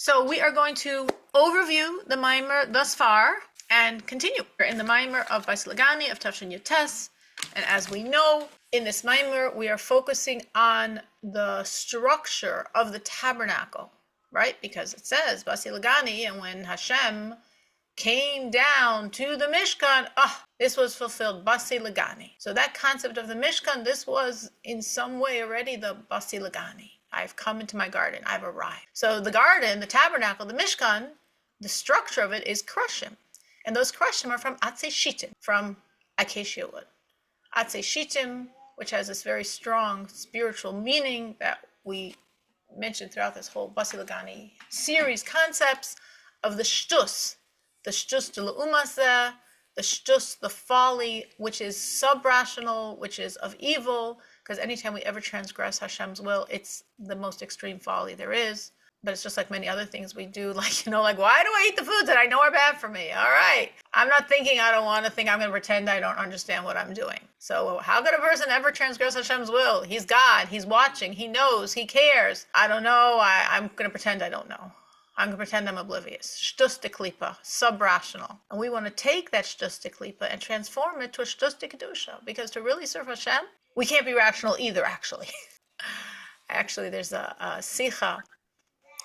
So we are going to overview the Maimer thus far and continue. We're in the Maimer of Basi LiGani of Tafshin Yutes, and as we know, in this Maimer we are focusing on the structure of the tabernacle, right? Because it says Basi LiGani, and when Hashem came down to the Mishkan, this was fulfilled, Basi LiGani. So that concept of the Mishkan, this was in some way already the Basi LiGani. I've come into my garden, I've arrived. So the garden, the tabernacle, the Mishkan, the structure of it is Krushim. And those Krushim are from Atzei Shittim, from acacia wood. Atzei Shittim, which has this very strong spiritual meaning that we mentioned throughout this whole Basi LiGani series, concepts of the shtus de l'umazeh, the shtus, the folly, which is sub-rational, which is of evil, because anytime we ever transgress Hashem's will, it's the most extreme folly there is. But it's just like many other things we do, like why do I eat the foods that I know are bad for me? All right. I'm not thinking I don't want to think I'm going to pretend I don't understand what I'm doing. So how could a person ever transgress Hashem's will? He's God. He's watching. He knows. He cares. I don't know. I'm going to pretend I don't know. I'm going to pretend I'm oblivious. Shtus de klipa, sub-rational. And we want to take that shtus de klipa and transform it to a shtus de kedusha. Because to really serve Hashem, we can't be rational either, actually. Actually, there's a sicha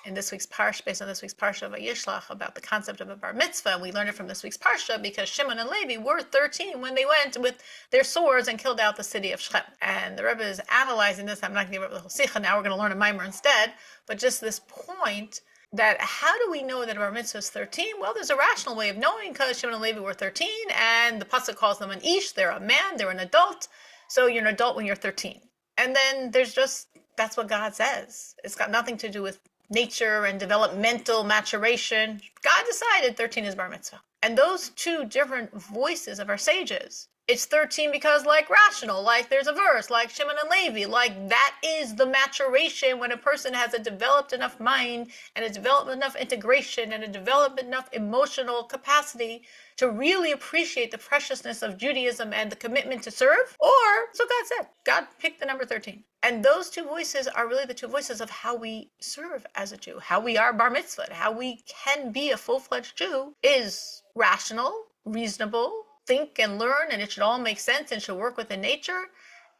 in this week's parsha, based on this week's parsha of Vayishlach, about the concept of a bar mitzvah. And we learned it from this week's parsha because Shimon and Levi were 13 when they went with their swords and killed out the city of Shechem. And the Rebbe is analyzing this. I'm not going to give up the whole sicha now. We're going to learn a mimer instead. But just this point that how do we know that a bar mitzvah is 13? Well, there's a rational way of knowing because Shimon and Levi were 13 and the pasuk calls them an ish. They're a man. They're an adult. So you're an adult when you're 13. And then there's just, that's what God says. It's got nothing to do with nature and developmental maturation. God decided 13 is bar mitzvah. And those two different voices of our sages, it's 13 because like rational, like there's a verse, like Shimon and Levi, like that is the maturation when a person has a developed enough mind and a developed enough integration and a developed enough emotional capacity to really appreciate the preciousness of Judaism and the commitment to serve. Or, so God said, God picked the number 13. And those two voices are really the two voices of how we serve as a Jew, how we are bar mitzvah, how we can be a full-fledged Jew is rational, reasonable, think and learn, and it should all make sense and should work within nature.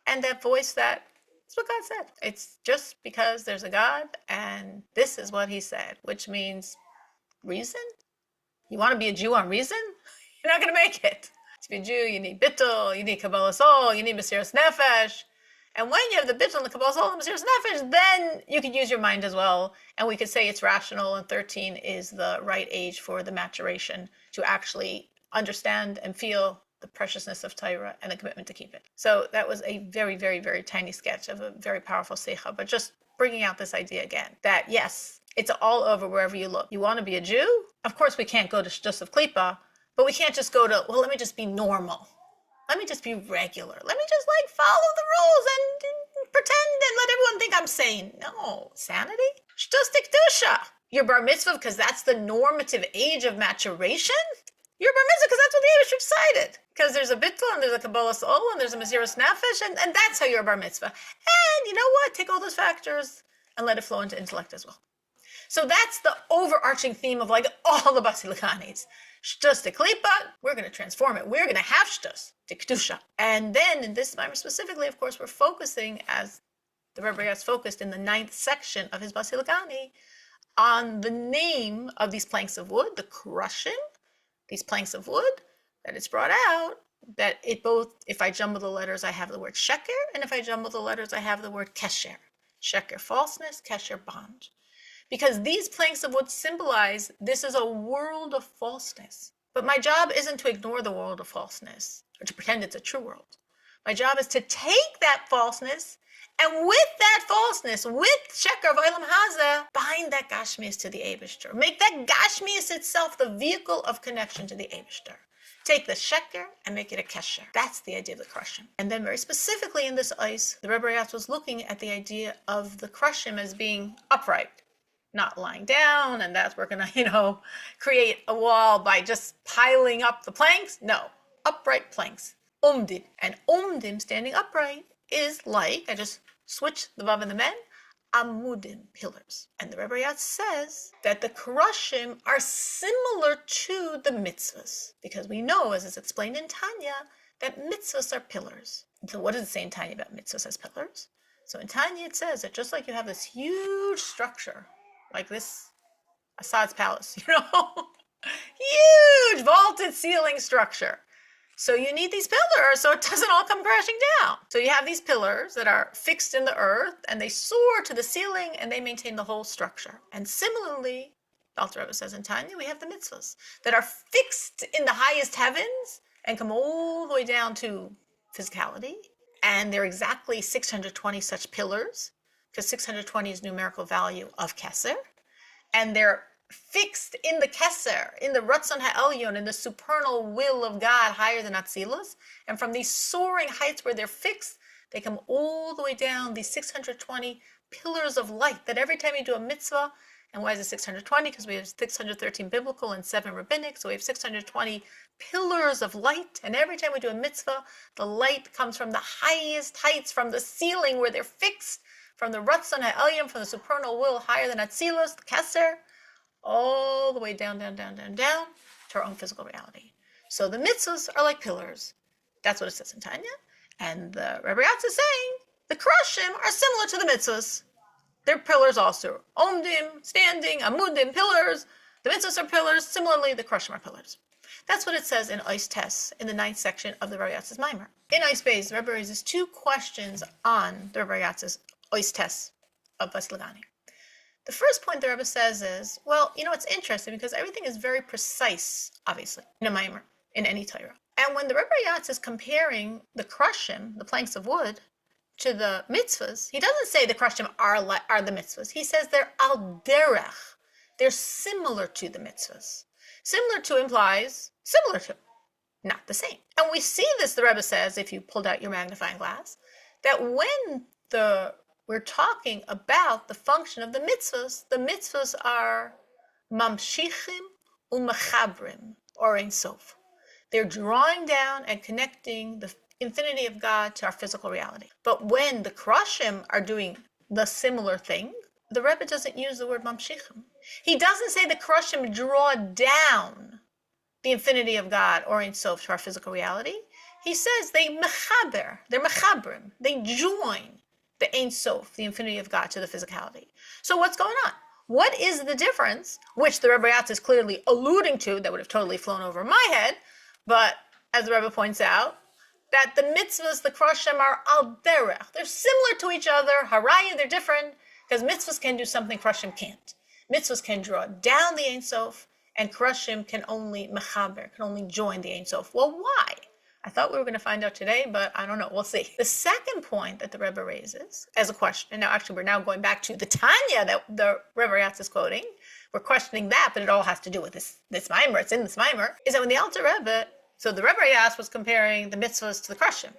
And that voice that's what God said. It's just because there's a God and this is what he said, which means reason. You want to be a Jew on reason? You're not going to make it. To be a Jew, you need bittul, you need kabbalah soul, you need mesiras nefesh. And when you have the bittul and the kabbalah soul and mesiras nefesh, then you can use your mind as well. And we could say it's rational, and 13 is the right age for the maturation to actually understand and feel the preciousness of Torah and the commitment to keep it. So that was a very, very, very tiny sketch of a very powerful seicha, but just bringing out this idea again, that yes, it's all over wherever you look. You want to be a Jew? Of course we can't go to shtus of klipa, but we can't just go to, let me just be normal. Let me just be regular. Let me just follow the rules and pretend and let everyone think I'm sane. No, sanity? Shtus de kedusha. Your bar mitzvah because that's the normative age of maturation? You're bar mitzvah because that's what the Eibush decided. Because there's a bittul and there's a kabbalah soul and there's a mesiras nefesh and that's how you're a bar mitzvah. And you know what? Take all those factors and let it flow into intellect as well. So that's the overarching theme of all the Basi LiGanis. Shtus de klipa, we're going to transform it. We're going to have shtus de kedusha. And then in this mimer specifically, of course, we're focusing, as the Rebbe has focused in the 9th section of his Basi LiGani, on the name of these planks of wood, the Krushim, these planks of wood, that it's brought out, that it both, if I jumble the letters, I have the word sheker, and if I jumble the letters, I have the word kesher. Sheker, falseness, kesher, bond. Because these planks of wood symbolize this is a world of falseness. But my job isn't to ignore the world of falseness, or to pretend it's a true world. My job is to take that falseness, and with that falseness, with sheker of Olam Hazeh, bind that gashmias to the Eibishter. Make that gashmias itself the vehicle of connection to the Eibishter. Take the sheker and make it a kesher. That's the idea of the krushim. And then very specifically in this ice, the Rebbe Rayatz was looking at the idea of the krushim as being upright, not lying down, and that we're going to, create a wall by just piling up the planks. No, upright planks. Umdim. And umdim, standing upright, is like, I just switch the vav and the men, amudim, pillars. And the Rebbe Yatz says that the krushim are similar to the mitzvahs, because we know, as is explained in Tanya, that mitzvahs are pillars. So what does it say in Tanya about mitzvahs as pillars? So in Tanya it says that just like you have this huge structure, like this Assad's palace, huge vaulted ceiling structure. So you need these pillars so it doesn't all come crashing down. So you have these pillars that are fixed in the earth and they soar to the ceiling and they maintain the whole structure. And similarly, the Alter Rebbe says in Tanya, we have the mitzvahs that are fixed in the highest heavens and come all the way down to physicality. And there are exactly 620 such pillars, because 620 is numerical value of Keser. And they're fixed in the Keser, in the Ratzon HaElyon, in the supernal will of God, higher than Atzilus. And from these soaring heights where they're fixed, they come all the way down, these 620 pillars of light, that every time you do a mitzvah, and why is it 620? Because we have 613 biblical and 7 rabbinic, so we have 620 pillars of light, and every time we do a mitzvah, the light comes from the highest heights, from the ceiling where they're fixed, from the Ratzon HaElyon, from the supernal will higher than Atzilus, the Keser, all the way down, down, down, down, down to our own physical reality. So the mitzvahs are like pillars. That's what it says in Tanya. And the Rebbe Yatz is saying the krushim are similar to the mitzvahs. They're pillars also. Omdim, standing, amudim, pillars. The mitzvahs are pillars. Similarly, the krushim are pillars. That's what it says in Ois Tes, in the 9th section of the Rebbe Yatz's Maimer. In Ois Beis, the Rebbe raises 2 questions on the Rebbe Yatz's Ois Tes of Basi LiGani. The first point the Rebbe says is, well, it's interesting because everything is very precise, obviously, in a Maimer, in any Torah. And when the Rebbe Yatz is comparing the krushim, the planks of wood, to the mitzvahs, he doesn't say the krushim are the mitzvahs. He says they're al derech. They're similar to the mitzvahs. Similar to implies similar to, not the same. And we see this, the Rebbe says, if you pulled out your magnifying glass, that when we're talking about the function of the mitzvahs are mamshichim umechabrim, or ein sof. They're drawing down and connecting the infinity of God to our physical reality. But when the krushim are doing the similar thing, the Rebbe doesn't use the word mamshichim. He doesn't say the krushim draw down the infinity of God or ein sof to our physical reality. He says they mechaber, they're mechabrim, they join the ein sof, the infinity of God, to the physicality. So what's going on? What is the difference, which the Rebbe Yatz is clearly alluding to, that would have totally flown over my head, but as the Rebbe points out, that the mitzvahs, the krushim, are al derech. They're similar to each other. Haraya, they're different, because mitzvahs can do something krushim can't. Mitzvahs can draw down the ein sof, and krushim can only mechaber, can only join the ein sof. Well, why? I thought we were going to find out today, but I don't know. We'll see. The second point that the Rebbe raises as a question, and now actually we're now going back to the Tanya that the Rebbe Yatz is quoting. We're questioning that, but it all has to do with this Maimer. It's in this Maimer. Is that when the Alter Rebbe, so the Rebbe Yatz was comparing the mitzvahs to the krushim,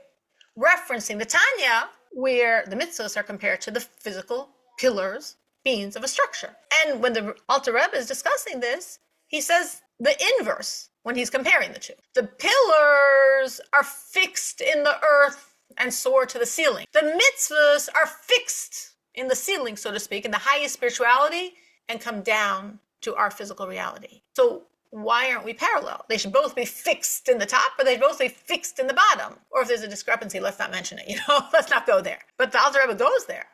referencing the Tanya, where the mitzvahs are compared to the physical pillars, beams of a structure. And when the Alter Rebbe is discussing this, he says the inverse when he's comparing the two. The pillars are fixed in the earth and soar to the ceiling. The mitzvahs are fixed in the ceiling, so to speak, in the highest spirituality, and come down to our physical reality. So why aren't we parallel? They should both be fixed in the top, or they should both be fixed in the bottom. Or if there's a discrepancy, let's not mention it, let's not go there. But the Alter Rebbe goes there.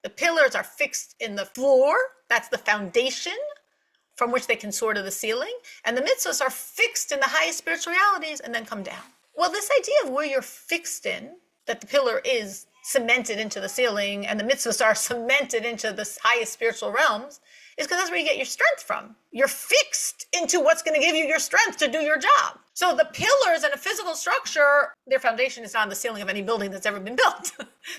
The pillars are fixed in the floor, that's the foundation from which they can soar to the ceiling, and the mitzvahs are fixed in the highest spiritual realities and then come down. Well, this idea of where you're fixed in, that the pillar is cemented into the ceiling and the mitzvahs are cemented into the highest spiritual realms, is because that's where you get your strength from. You're fixed into what's going to give you your strength to do your job. So the pillars in a physical structure, their foundation is on the ceiling of any building that's ever been built.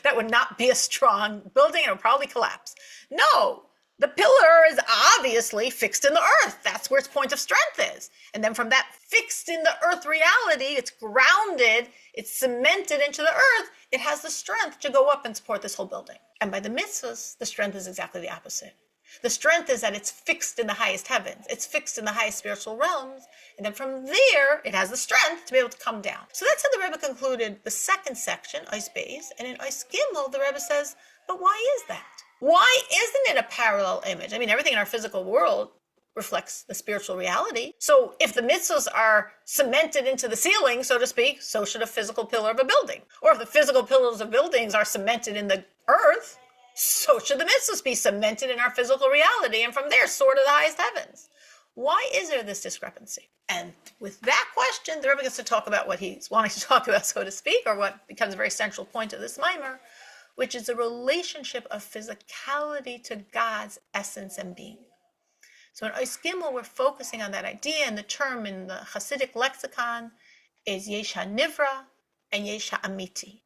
That would not be a strong building and it would probably collapse. No, the pillar is obviously fixed in the earth. That's where its point of strength is. And then from that fixed in the earth reality, it's grounded, it's cemented into the earth, it has the strength to go up and support this whole building. And by the mitzvahs, the strength is exactly the opposite. The strength is that it's fixed in the highest heavens. It's fixed in the highest spiritual realms. And then from there, it has the strength to be able to come down. So that's how the Rebbe concluded the second section, Ois Beis. And in Ois Gimel, the Rebbe says, but why is that? Why isn't it a parallel image? I mean, everything in our physical world reflects the spiritual reality. So if the mitzvahs are cemented into the ceiling, so to speak, so should a physical pillar of a building. Or if the physical pillars of buildings are cemented in the earth, so should the mitzvahs be cemented in our physical reality, and from there soar to the highest heavens. Why is there this discrepancy? And with that question, the Rebbe gets to talk about what he's wanting to talk about, so to speak, or what becomes a very central point of this mimer, which is the relationship of physicality to God's essence and being. So in Ois Gimel, we're focusing on that idea, and the term in the Hasidic lexicon is Yesh HaNivra and Yesh HaAmiti.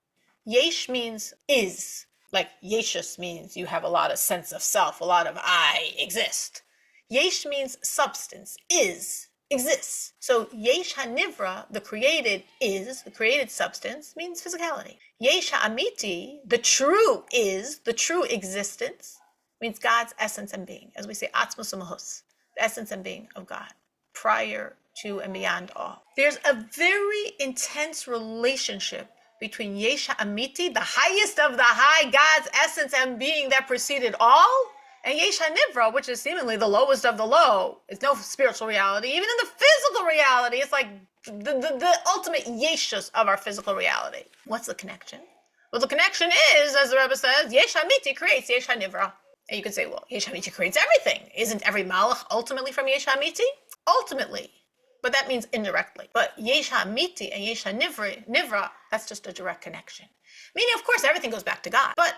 Yesh means is, like Yeshus means you have a lot of sense of self, a lot of I exist. Yesh means substance, is, exists. So Yesh HaNivra, the created is, the created substance, means physicality. Yesh HaAmiti, the true is, the true existence, means God's essence and being. As we say, Atzmos Umahus, the essence and being of God, prior to and beyond all. There's a very intense relationship between Yesh HaAmiti, the highest of the high, God's essence and being that preceded all, and Yesh HaNivra, which is seemingly the lowest of the low. It's no spiritual reality. Even in the physical reality, it's like the ultimate Yeshus of our physical reality. What's the connection? Well, the connection is, as the Rebbe says, Yesh HaAmiti creates Yesh HaNivra. And you could say, well, Yesh HaAmiti creates everything. Isn't every malach ultimately from Yesh HaAmiti? Ultimately. But that means indirectly. But Yesh HaAmiti and Yesh HaNivra, that's just a direct connection. Meaning, of course, everything goes back to God. But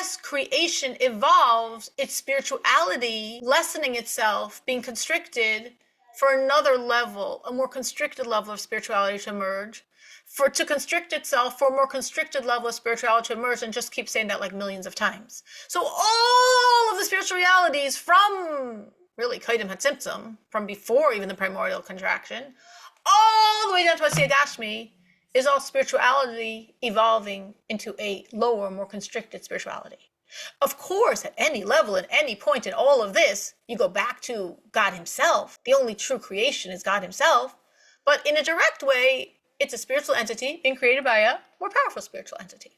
as creation evolves, its spirituality lessening itself, being constricted for another level, a more constricted level of spirituality to emerge, to constrict itself for a more constricted level of spirituality to emerge, and just keep saying that like millions of times. So all of the spiritual realities from really Kaidim HaTzimtzum, from before even the primordial contraction, all the way down to Asiyah Gashmi, is all spirituality evolving into a lower, more constricted spirituality. Of course, at any level, at any point in all of this, you go back to God himself. The only true creation is God himself. But in a direct way, it's a spiritual entity being created by a more powerful spiritual entity.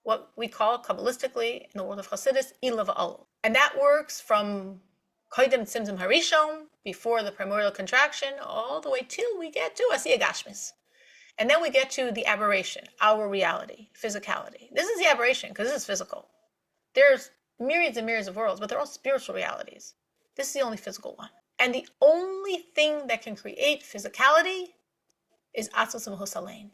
What we call Kabbalistically in the world of Chassidus, Ila v'Alul. And that works from Kodim Tzimtzum Harishon, before the primordial contraction, all the way till we get to Asiyah Gashmis. And then we get to the aberration, our reality, physicality. This is the aberration, because this is physical. There's myriads and myriads of worlds, but they're all spiritual realities. This is the only physical one. And the only thing that can create physicality is Atzmos Umahus Alein,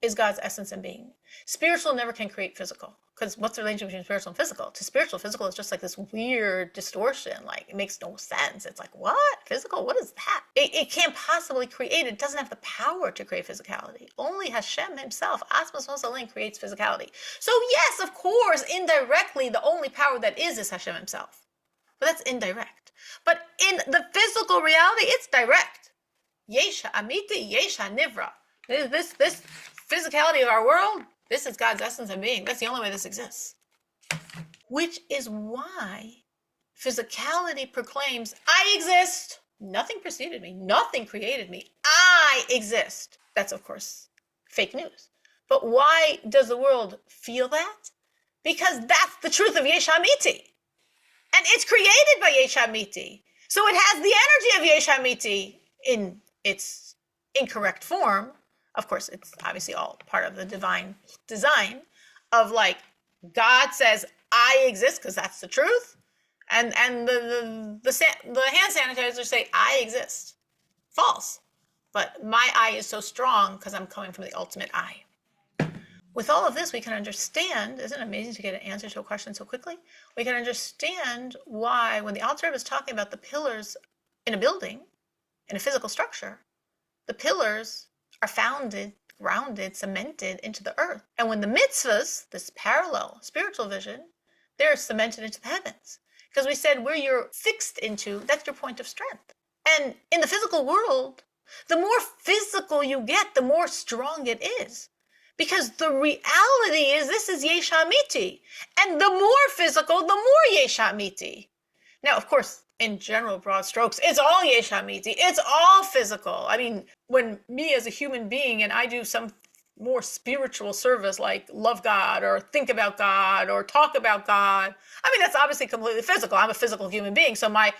is God's essence and being. Spiritual never can create physical. Because what's the relationship between spiritual and physical? To spiritual, physical is just like this weird distortion. Like, it makes no sense. It's like, what? Physical? What is that? It can't possibly create. It doesn't have the power to create physicality. Only Hashem himself, Atzmos Umahus Alein, creates physicality. So yes, of course, indirectly, the only power that is Hashem himself. But that's indirect. But in the physical reality, it's direct. Yesh HaAmiti, Yesh HaNivra. This physicality of our world, this is God's essence and being. That's the only way this exists. Which is why physicality proclaims, I exist. Nothing preceded me. Nothing created me. I exist. That's, of course, fake news. But why does the world feel that? Because that's the truth of Yesh HaAmiti. And it's created by Yesh HaAmiti. So it has the energy of Yesh HaAmiti in its incorrect form. Of course, it's obviously all part of the divine design of, like, God says, I exist, because that's the truth. And the hand sanitizers say, I exist. False. But my I is so strong because I'm coming from the ultimate I. With all of this, we can understand, isn't it amazing to get an answer to a question so quickly? We can understand why, when the Alter Rebbe is talking about the pillars in a building, in a physical structure, the pillars are founded, grounded, cemented into the earth. And when the mitzvahs, this parallel spiritual vision, they're cemented into the heavens. Because we said where you're fixed into, that's your point of strength. And in the physical world, the more physical you get, the more strong it is. Because the reality is this is Yesh HaAmiti. And the more physical, the more Yesh HaAmiti. Now, of course, in general, broad strokes, it's all Yesh HaAmiti. It's all physical. I mean, when me as a human being and I do some more spiritual service like love God or think about God or talk about God. I mean, that's obviously completely physical. I'm a physical human being, so my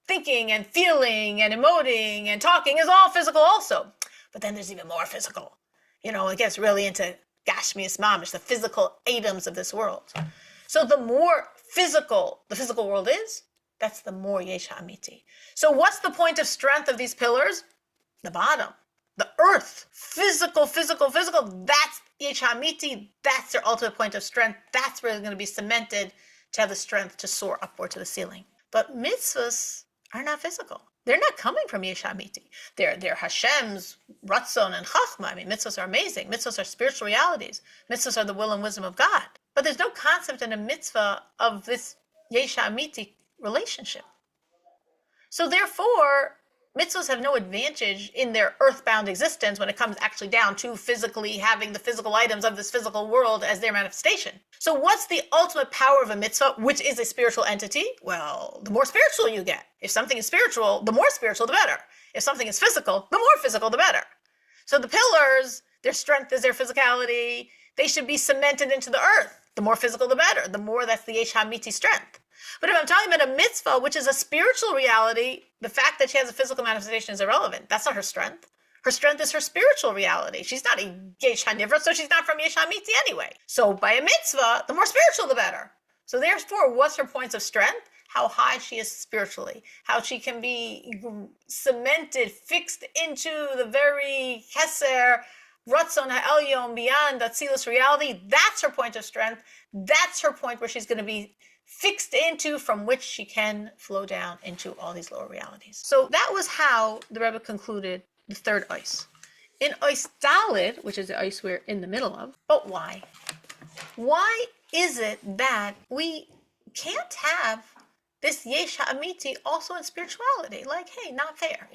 thinking and feeling and emoting and talking is all physical also. But then there's even more physical. It gets really into Gashmias Mamish, the physical items of this world. So the more physical the physical world is, that's the more Yesh Amiti. So what's the point of strength of these pillars? The bottom, the earth, physical, that's Yesh Amiti, that's their ultimate point of strength. That's where they're going to be cemented to have the strength to soar upward to the ceiling. But mitzvahs are not physical. They're not coming from Yesh Amiti. They're Hashem's Ratzon and Chachma. I mean, mitzvahs are amazing. Mitzvahs are spiritual realities. Mitzvahs are the will and wisdom of God. But there's no concept in a mitzvah of this Yesh Amiti relationship. So therefore, mitzvahs have no advantage in their earthbound existence when it comes actually down to physically having the physical items of this physical world as their manifestation. So what's the ultimate power of a mitzvah, which is a spiritual entity? Well, the more spiritual you get. If something is spiritual, the more spiritual, the better. If something is physical, the more physical, the better. So the pillars, their strength is their physicality. They should be cemented into the earth. The more physical, the better. The more, that's the Yesh HaMiti strength. But if I'm talking about a mitzvah, which is a spiritual reality, the fact that she has a physical manifestation is irrelevant. That's not her strength. Her strength is her spiritual reality. She's not a Yesh HaNivra, so she's not from Yesh HaMiti anyway. So by a mitzvah, the more spiritual, the better. So therefore, what's her points of strength? How high she is spiritually, how she can be cemented, fixed into the very Keser, Ratzon HaElyon, beyond Atzilus reality. That's her point of strength. That's her point where she's going to be fixed into, from which she can flow down into all these lower realities. So that was how the Rebbe concluded the third ice. In ice Daled, which is the ice we're in the middle of, but why? Why is it that we can't have this Yesh HaAmiti also in spirituality? Like, hey, not fair,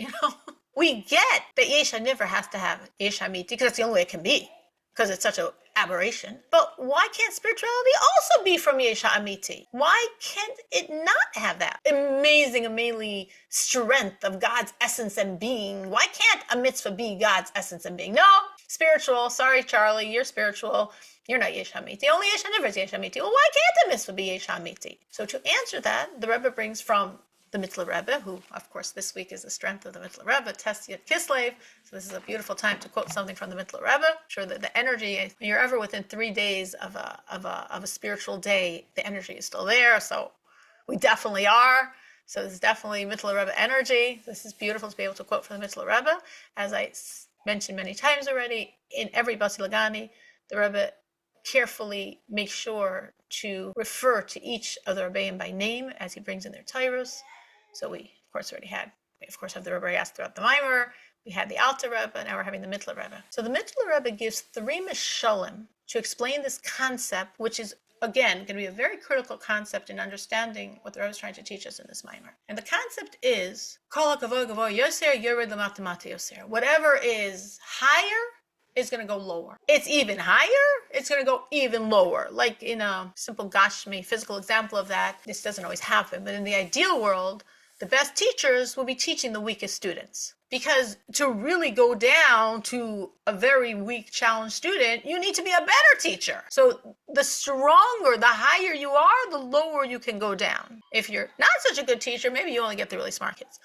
We get that Yesh HaNivra has to have Yesh HaAmiti because that's the only way it can be, because it's such an aberration. But why can't spirituality also be from Yesh HaAmiti? Why can't it not have that amazing strength of God's essence and being? Why can't a mitzvah be God's essence and being? No, spiritual. Sorry, Charlie, you're spiritual. You're not Yesh HaMiti. Only Yesh HaNivra is Yesh HaMiti. Well, why can't the mitzvah be Yesh HaMiti? So to answer that, the Rebbe brings from the Mittler Rebbe, who, of course, this week is the strength of the Mittler Rebbe, Tes Yud Kislev. So this is a beautiful time to quote something from the Mittler Rebbe. I'm sure that the energy, when you're ever within 3 days of a spiritual day, the energy is still there. So we definitely are. So this is definitely Mittler Rebbe energy. This is beautiful to be able to quote from the Mittler Rebbe. As I mentioned many times already, in every Basi LiGani, the Rebbe carefully makes sure to refer to each of the Rebbeim by name as he brings in their Tyrus. So we, of course, have the Rebbe asked throughout the Maimer. We had the Alter Rebbe, and now we're having the Mittler Rebbe. So the Mittler Rebbe gives 3 Mishalim to explain this concept, which is, again, going to be a very critical concept in understanding what the Rebbe is trying to teach us in this Maimer. And the concept is, Kol HaKavod Gavor Yoser, Yored Lamata Mata Yoser. Whatever is higher is going to go lower. It's even higher, it's going to go even lower. Like in a simple Gashmi physical example of that, this doesn't always happen, but in the ideal world, the best teachers will be teaching the weakest students. Because to really go down to a very weak, challenged student, you need to be a better teacher. So the stronger, the higher you are, the lower you can go down. If you're not such a good teacher, maybe you only get the really smart kids,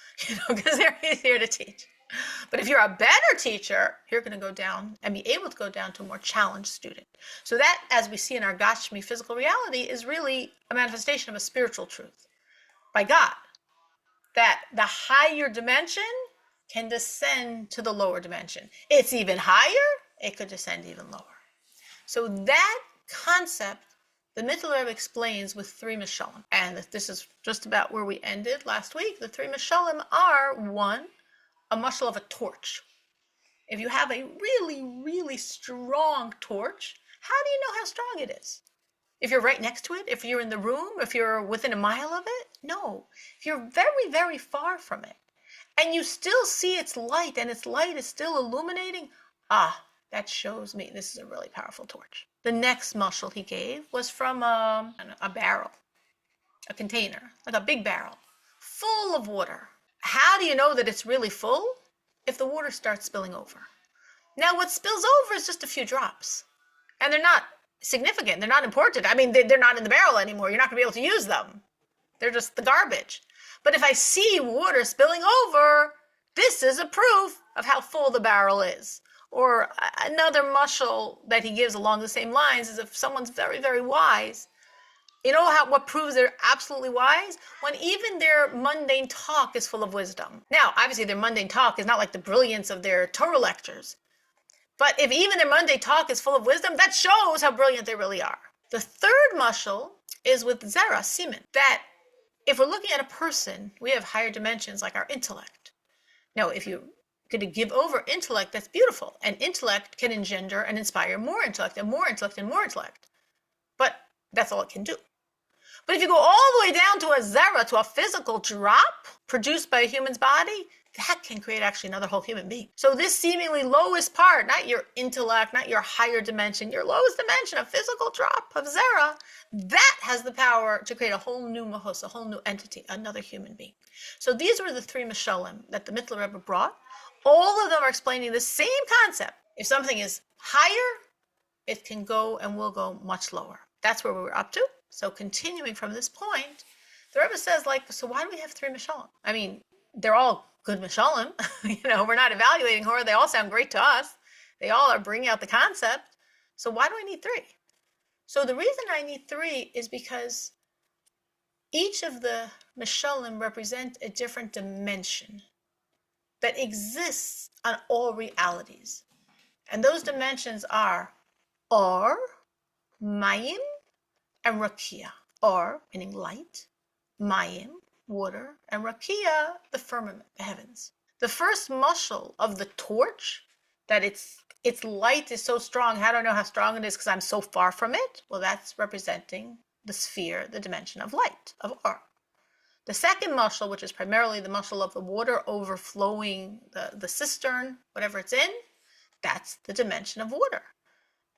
because they're easier to teach. But if you're a better teacher, you're going to go down and be able to go down to a more challenged student. So that, as we see in our Gashmi physical reality, is really a manifestation of a spiritual truth by God. That the higher dimension can descend to the lower dimension. It's even higher, it could descend even lower. So that concept, the Mittler Rebbe explains with 3 Mishalim. And this is just about where we ended last week. The 3 Mishalim are, 1, a mashal of a torch. If you have a really strong torch, how do you know how strong it is? If you're right next to it, if you're in the room, if you're within a mile of it? No. If you're very far from it, and you still see its light, and its light is still illuminating, that shows me this is a really powerful torch. The next mashal he gave was from a barrel, a container, like a big barrel, full of water. How do you know that it's really full? If the water starts spilling over. Now, what spills over is just a few drops. And they're not significant. They're not important. I mean, they're not in the barrel anymore. You're not going to be able to use them. They're just the garbage. But if I see water spilling over, this is a proof of how full the barrel is. Or another mushal that he gives along the same lines is if someone's very, very wise. You know what proves they're absolutely wise? When even their mundane talk is full of wisdom. Now, obviously, their mundane talk is not like the brilliance of their Torah lectures. But if even their mundane talk is full of wisdom, that shows how brilliant they really are. The third mushal is with zera, semen. That if we're looking at a person, we have higher dimensions like our intellect. Now, if you're going to give over intellect, that's beautiful. And intellect can engender and inspire more intellect and more intellect and more intellect. But that's all it can do. But if you go all the way down to a zera, to a physical drop produced by a human's body, that can create actually another whole human being. So this seemingly lowest part, not your intellect, not your higher dimension, your lowest dimension, a physical drop of zera, that has the power to create a whole new mahus, a whole new entity, another human being. So these were the three mashalim that the Mittler Rebbe brought. All of them are explaining the same concept. If something is higher, it can go and will go much lower. That's where we were up to. So continuing from this point, the Rebbe says, so why do we have three mashalim? I mean, they're all good mashalim. We're not evaluating her. They all sound great to us. They all are bringing out the concept. So why do I need three? So the reason I need three is because each of the mashalim represent a different dimension that exists on all realities. And those dimensions are or, mayim, and rakia. Or, meaning light, mayim, water, and rakia, the firmament, the heavens. The first mushal of the torch, that its light is so strong, how do I know how strong it is because I'm so far from it? Well, that's representing the sphere, the dimension of light, of or. The second mushal, which is primarily the mushal of the water overflowing the cistern, whatever it's in, that's the dimension of water.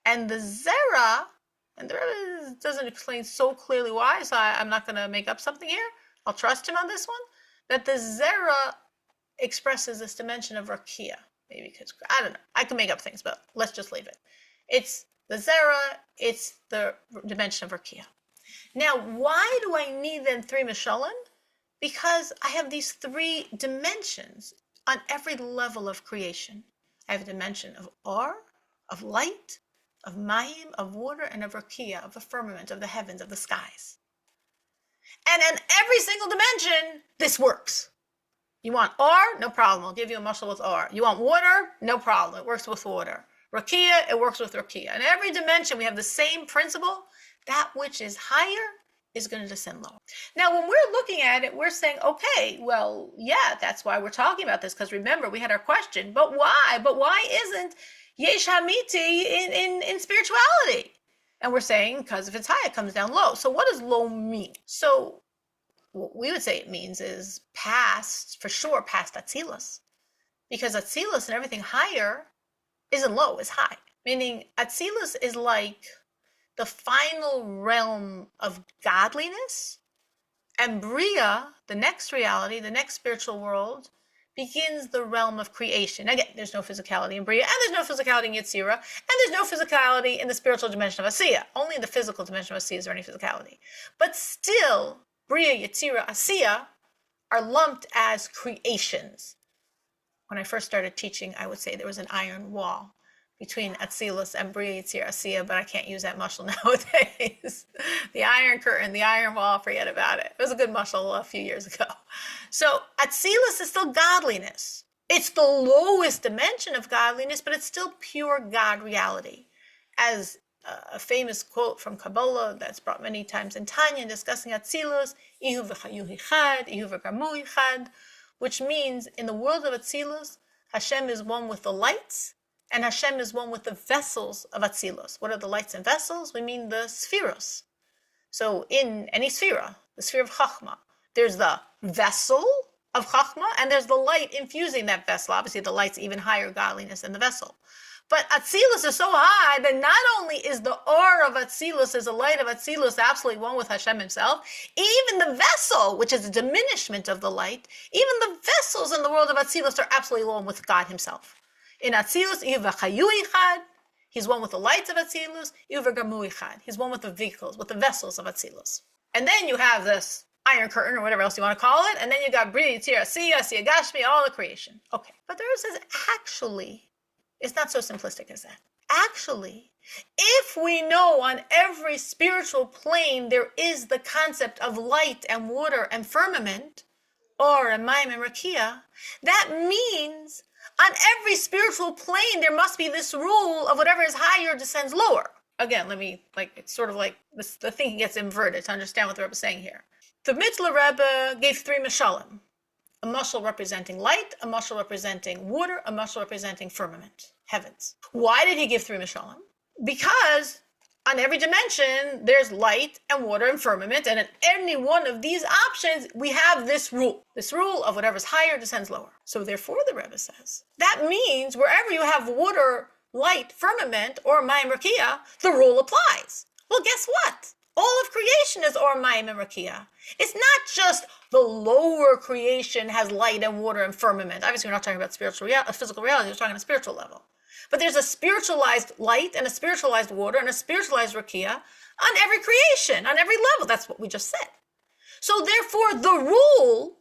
And the zera, and the Rebbe doesn't explain so clearly why, so I'm not going to make up something here. I'll trust him on this one, that the zera expresses this dimension of rakia. Maybe because, I don't know, I can make up things, but let's just leave it. It's the zera, it's the dimension of rakia. Now, why do I need then three mashalim? Because I have these three dimensions on every level of creation. I have a dimension of or, of light, of mayim, of water, and of rakia, of the firmament, of the heavens, of the skies. And in every single dimension, this works. You want or? No problem. I'll give you a mushal with or. You want water? No problem. It works with water. Rakia, it works with rakia. In every dimension, we have the same principle. That which is higher is going to descend lower. Now, when we're looking at it, we're saying, okay, well, yeah, that's why we're talking about this. Because remember, we had our question, but why? But why isn't yesh hamiti in spirituality? And we're saying, because if it's high, it comes down low. So what does low mean? So what we would say it means is past, for sure, past Atzilus. Because Atzilus and everything higher isn't low, it's high. Meaning Atzilus is like the final realm of godliness. And Bria, the next reality, the next spiritual world, begins the realm of creation. Again, there's no physicality in Bria, and there's no physicality in Yetzirah, and there's no physicality in the spiritual dimension of Asiya. Only in the physical dimension of Asiya is there any physicality. But still, Bria, Yetzirah, Asiya are lumped as creations. When I first started teaching, I would say there was an iron wall between Atzilus and Bria, Yetzirah, Asiya, but I can't use that mushal nowadays. The iron curtain, the iron wall, forget about it. It was a good mushal a few years ago. So Atzilus is still godliness. It's the lowest dimension of godliness, but it's still pure God reality. As a famous quote from Kabbalah that's brought many times in Tanya discussing Atzilus, Ihu v'chayu hichad, Ihu v'gamu hichad, which means in the world of Atzilus, Hashem is one with the lights, and Hashem is one with the vessels of Atzilus. What are the lights and vessels? We mean the spheros. So in any sphere, the sphere of Chachma, there's the vessel of Chachma, and there's the light infusing that vessel. Obviously, the light's even higher godliness than the vessel. But Atzilus is so high that not only is the aura of Atzilus, is the light of Atzilus absolutely one with Hashem himself, even the vessel, which is a diminishment of the light, even the vessels in the world of Atzilus are absolutely one with God himself. In Atzilus, ihu v'chayu ichad. He's one with the lights of Atzilus. Ihu v'gamu ichad. He's one with the vehicles, with the vessels of Atzilus. And then you have this Iron Curtain, or whatever else you want to call it, and then you got Bria, Yitzira, Asiya, Gashmi, all the creation. Okay. But the Rebbe says, actually, it's not so simplistic as that. Actually, if we know on every spiritual plane there is the concept of light and water and firmament, or a Maim and Rakia, that means on every spiritual plane there must be this rule of whatever is higher descends lower. Again, it's sort of like this, the thinking gets inverted to understand what the Rebbe is saying here. The Mitzvah Rebbe gave 3 mashalim. A mashal representing light, a mashal representing water, a mashal representing firmament, heavens. Why did he give 3 mashalim? Because on every dimension, there's light and water and firmament, and in any one of these options, we have this rule of whatever's higher descends lower. So therefore, the Rebbe says, that means wherever you have water, light, firmament, or Mayim Rakia, the rule applies. Well, guess what? All of creation is Or Mayim and Rakia. It's not just the lower creation has light and water and firmament. Obviously, we're not talking about physical reality, we're talking on a spiritual level. But there's a spiritualized light and a spiritualized water and a spiritualized Rakia on every creation, on every level. That's what we just said. So therefore, the rule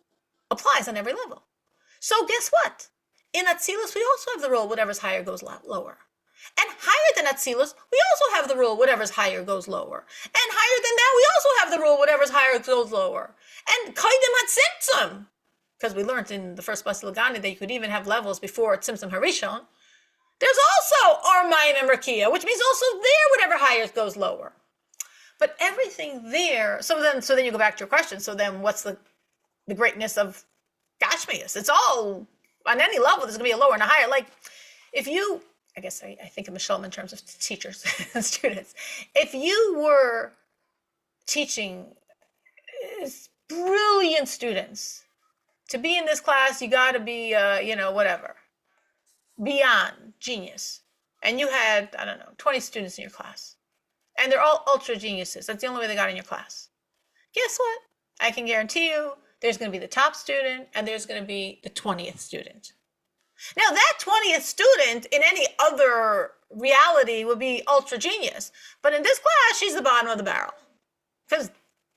applies on every level. So guess what? In Atzilus, we also have the rule, whatever's higher goes lower. And higher than Atzilus, we also have the rule, whatever's higher goes lower. And higher than that, we also have the rule, whatever's higher goes lower. And Kaidim HaTzimtzum, because we learned in the first Basi LiGani that you could even have levels before Tzimtzum Harishon. There's also Armayin and Rakia, which means also there, whatever higher goes lower. But everything there, so then you go back to your question. So then what's the greatness of Gashmias? It's all, on any level, there's going to be a lower and a higher. Like, if you, I guess I think of Mishalom in terms of teachers and students. If you were teaching brilliant students, to be in this class, you got to be, whatever, beyond genius. And you had, 20 students in your class. And they're all ultra geniuses. That's the only way they got in your class. Guess what? I can guarantee you there's going to be the top student and there's going to be the 20th student. Now, that 20th student in any other reality would be ultra genius. But in this class, she's the bottom of the barrel. Because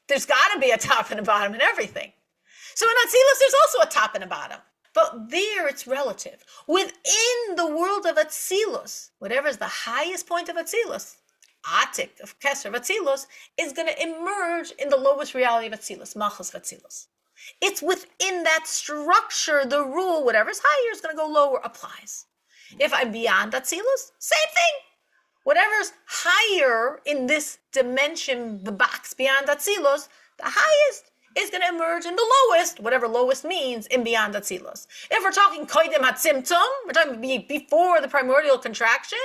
there's got to be a top and a bottom in everything. So in Atzilus, there's also a top and a bottom. But there, it's relative. Within the world of Atzilus, whatever is the highest point of Atzilus, Atik, of Keser of Atzilus, is going to emerge in the lowest reality of Atzilus, Machos of Atzilus. It's within that structure, the rule, whatever's higher is going to go lower, applies. If I'm beyond Atzilus, same thing. Whatever's higher in this dimension, the box beyond Atzilus, the highest is going to emerge in the lowest, whatever lowest means, in beyond Atzilus. If we're talking Koidim HaTzimtzum, we're talking before the primordial contraction,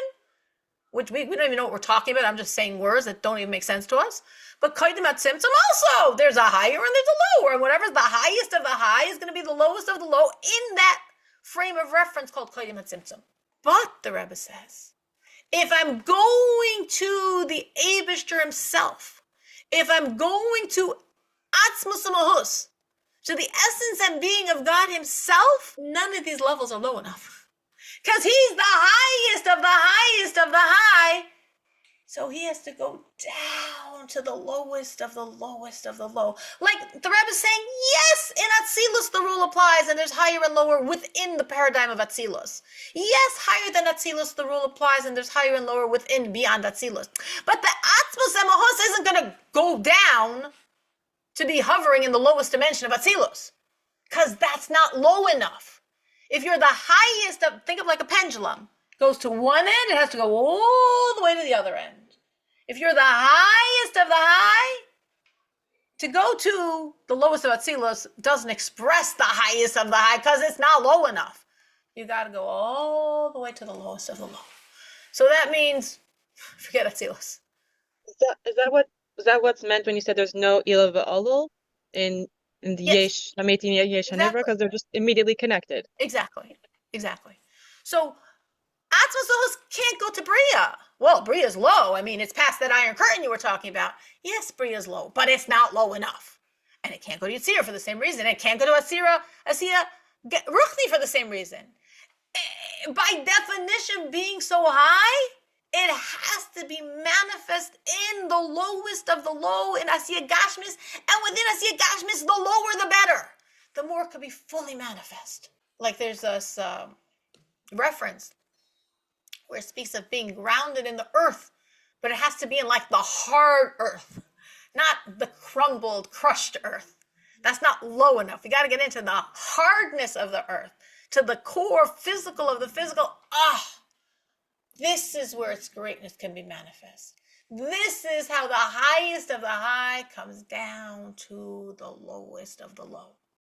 which we don't even know what we're talking about. I'm just saying words that don't even make sense to us. But Koidim HaTzimtzum also, there's a higher and there's a lower. And whatever's the highest of the high is going to be the lowest of the low in that frame of reference called Koidim HaTzimtzum. But, the Rebbe says, if I'm going to the Eibishter himself, if I'm going to Atzmus HaMahus, to the essence and being of God himself, none of these levels are low enough. Because he's the highest of the highest of the high. So he has to go down to the lowest of the lowest of the low. Like the Rebbe is saying, yes, in Atzilus the rule applies, and there's higher and lower within the paradigm of Atzilus. Yes, higher than Atzilus the rule applies, and there's higher and lower within, beyond Atzilus. But the Atzmus HaMahus isn't going to go down to be hovering in the lowest dimension of Atzilus, because that's not low enough. If you're the highest of, think of like a pendulum, goes to one end, it has to go all the way to the other end. If you're the highest of the high, to go to the lowest of Atzilus doesn't express the highest of the high because it's not low enough. You got to go all the way to the lowest of the low. So that means, forget Atzilus. Is that what's meant when you said there's no Ila v'Olol in the Yesh Hametin Yesh Hanivra, because they're just immediately connected? Exactly. So Atzmus HaMahus can't go to Bria. Well, Bria's low. I mean, it's past that iron curtain you were talking about. Yes, Bria's low, but it's not low enough. And it can't go to Yitzira for the same reason. It can't go to Asiya Ruchni for the same reason. by definition, being so high, it has to be manifest in the lowest of the low in Asiya Gashmis, and within Asiya Gashmis, the lower the better. The more it could be fully manifest. Like there's this reference where it speaks of being grounded in the earth, but it has to be in like the hard earth, not the crumbled, crushed earth. That's not low enough. We got to get into the hardness of the earth, to the core physical of the physical. This is where its greatness can be manifest. This is how the highest of the high comes down to the lowest of the low.